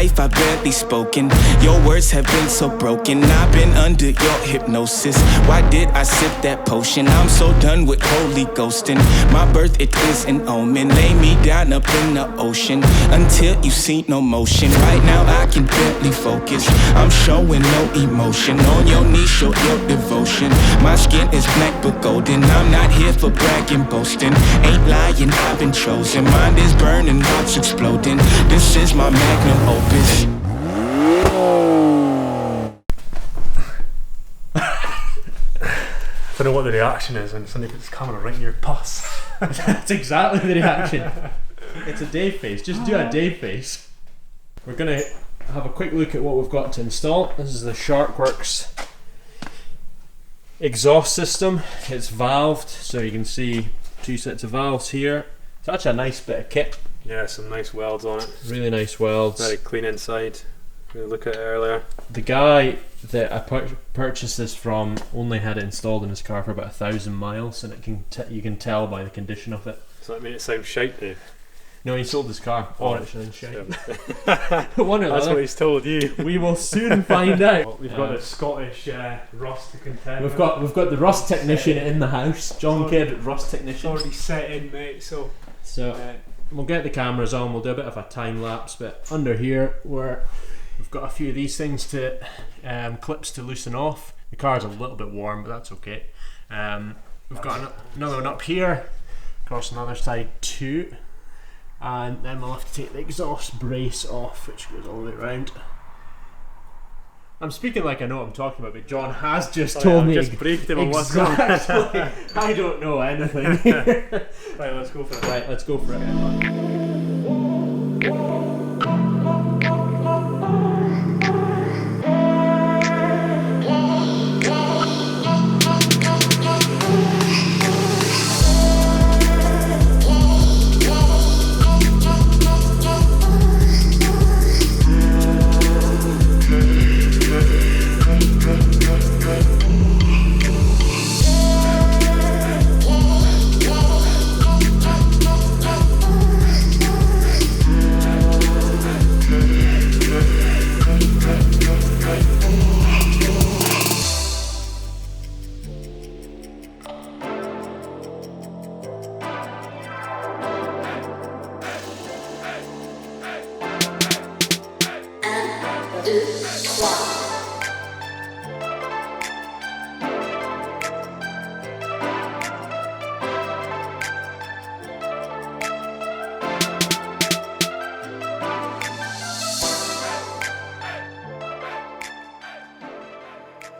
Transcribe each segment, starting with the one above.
life I've barely spoken. Your words have been so broken. I've been under your hypnosis. Why did I sip that potion? I'm so done with holy ghosting. My birth, it is an omen. Lay me down up in the ocean until you see no motion. Right now I can barely focus. I'm showing no emotion. On your knees, show your devotion. My skin is black but golden. I'm not here for bragging, boasting. Ain't lying, I've been chosen. Mind is burning, heart's exploding. This is my magnum opus. I don't know what the reaction is when somebody puts the camera right in your puss. That's exactly the reaction. It's a Dave face. Just do a Dave face. We're gonna have a quick look at what we've got to install. This is the Sharkwerk exhaust system. It's valved, so you can see 2 sets of valves here. It's actually a nice bit of kit. Yeah, some nice welds on it. Really nice welds. Very clean inside. We look at it earlier. The guy that I purchased this from only had it installed in his car for about 1,000 miles, and it can you can tell by the condition of it. Does that mean it sounds shite, Dave? No, he sold his car. Oh, it sounds shite. One or That's what he's told you. We will soon find out. Well, we've got the Scottish rust to contend. We've got the rust technician in the house. John Kidd, rust technician. Already set in, mate. So we'll get the cameras on. We'll do a bit of a time lapse, but under here we've got a few of these things to clips to loosen off. The car's a little bit warm, but that's okay. We've got another one up here, across another side too, and then we'll have to take the exhaust brace off, which goes all the way around. I'm speaking like I know what I'm talking about, but John has just told me. Just briefed him on what's going on. I don't know anything. Right, let's go for it. Right, let's go for it.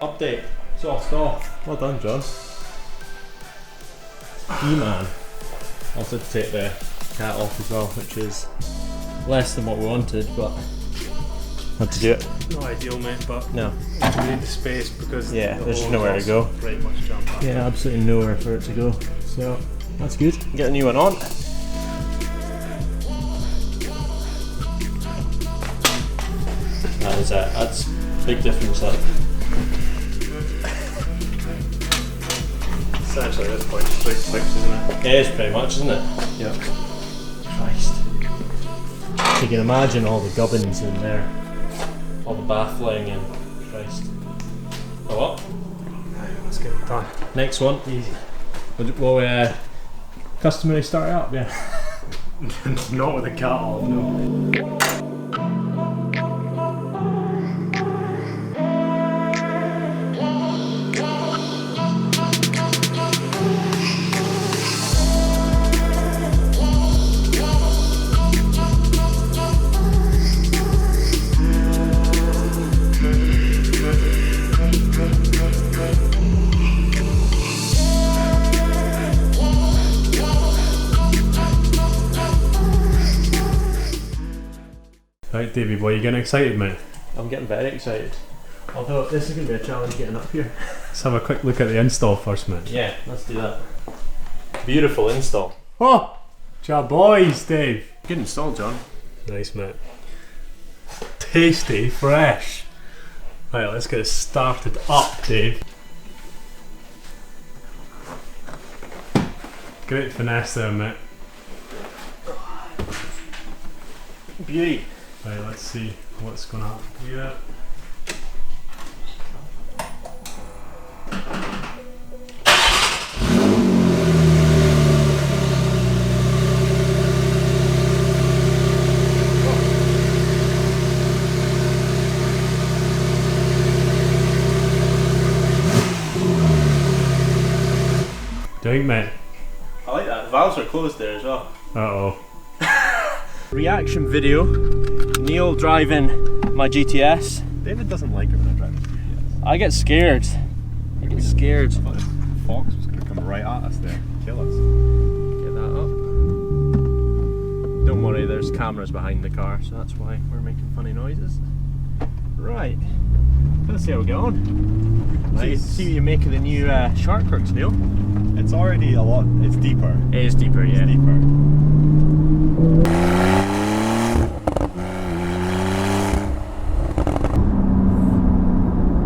Update. It's all off. Well done, John. E-man. Also to take the cat off as well, which is less than what we wanted, but had to do it. Not ideal, mate, but no. We need the space because there's just nowhere to go. Pretty much jump back. Yeah, absolutely nowhere for it to go. So that's good. Get a new one on. That is it. That's a big difference. Like. Essentially, at this point, straight flicks, isn't it? It is pretty much, isn't it? Yeah. Christ. You can imagine all the gubbins in there, all the baffling and Christ. Oh what? Let's get it done. Next one. Easy. Will customary start it up? Yeah. Not with a cat off, no. Right, Davey boy, you getting excited, mate? I'm getting very excited. Although this is going to be a challenge getting up here. Let's have a quick look at the install first, mate. Yeah, let's do that. Beautiful install. Oh! Cha boys, Dave. Good install, John. Nice, mate. Tasty, fresh. Right, let's get it started up, Dave. Great finesse there, mate. Beauty. Right, let's see what's going to happen here. Doing, mate? I like that. The valves are closed there as well. Uh-oh. Reaction video. Neil driving my GTS. David doesn't like it when I drive his GTS. I get scared. I get scared. I thought this fox was going to come right at us there, kill us. Get that up. Don't worry, there's cameras behind the car, so that's why we're making funny noises. Right. Let's see how we get on. Nice. See what you make of the new Sharkwerk, Neil. It's already a lot, it's deeper. It is deeper, yeah. It's deeper.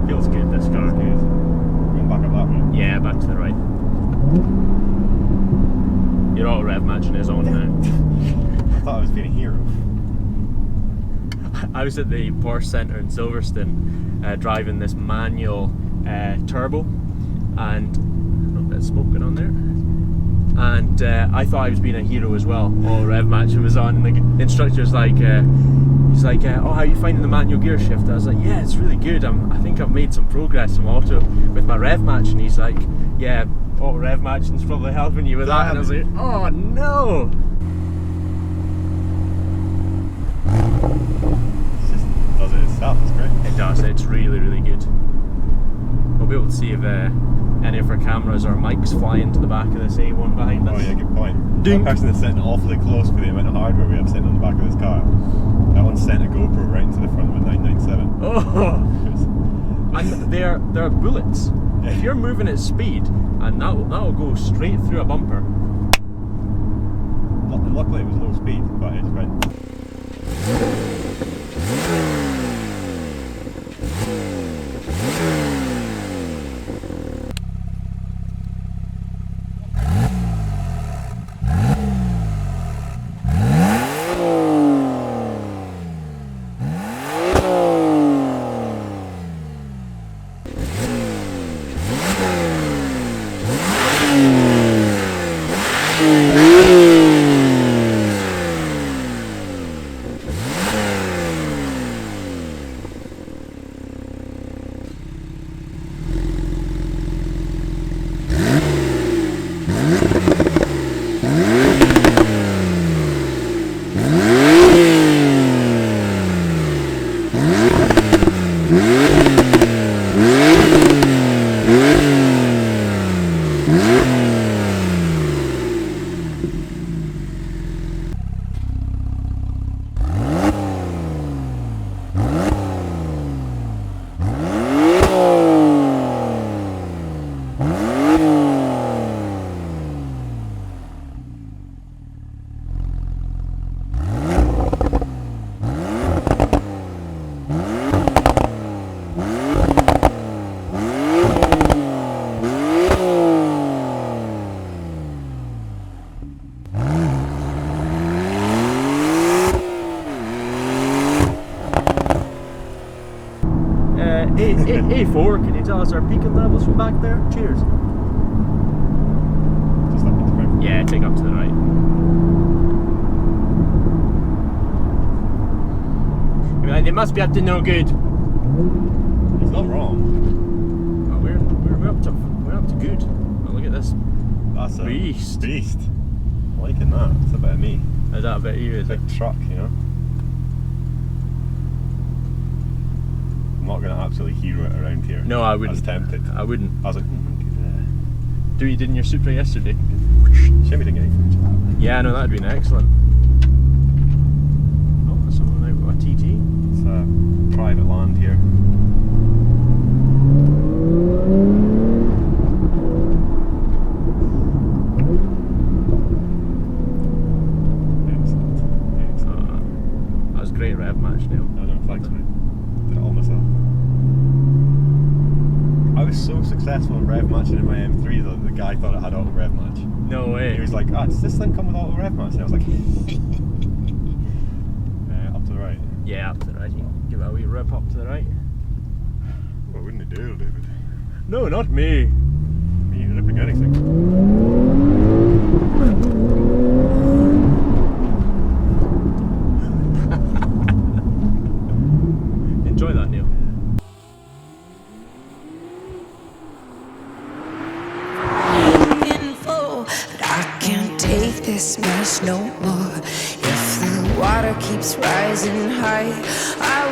Feels good, this car. Going back up that way. Yeah, back to the right. Your auto rev matching is on now. I thought I was being a hero. I was at the Porsche Centre in Silverstone driving this manual turbo, and a bit of smoke going on there. And I thought I was being a hero as well. All rev matching was on, and the instructor's like, he's like, "Oh, how are you finding the manual gear shift?" I was like, "Yeah, it's really good. I think I've made some progress from auto with my rev match." And he's like, "Yeah, auto rev matching's probably helping you with that." And I was like, "Oh no!" It just does it itself, it's great. It does. It's really, really good. We'll be able to see if any of our cameras or mics fly into the back of this A1 behind us. Oh yeah, good point. Ding. One person that's sitting awfully close for the amount of hardware we have sitting on the back of this car. That one sent a GoPro right into the front of a 997. Oh! And they're bullets. Yeah. If you're moving at speed, and that'll go straight through a bumper. Luckily it was low speed, but it just went. A4, can you tell us our peaking levels from back there? Cheers. Just up into the right. Yeah, take up to the right. You'll be like, they must be up to no good. He's not wrong. Oh, we're up to good. Oh, look at this. That's a Beast. Beast. I'm liking that. It's a bit of me. Is that a bit of you, is it? Big truck, you know. I'm not going to absolutely hero it around here. No, I I was wouldn't. tempted. I wouldn't. I was like, Do what you did in your Supra yesterday. shame we didn't get any footage of that. Yeah, no, that'd been excellent. Oh, there's someone out with a TT. It's private land here. Excellent. Excellent. That was a great rev match, Neil. I know, thanks mate. Did it all myself. I was so successful in rev matching in my M3 that the guy thought it had auto rev match. No way. He was like, does this thing come with auto rev match? And I was like, up to the right. Yeah, up to the right. You can give it a wee rip up to the right. Well, wouldn't it do, David? No, not me. Me ripping anything. Enjoy that, Neil. But I can't take this mess no more. If the water keeps rising high, I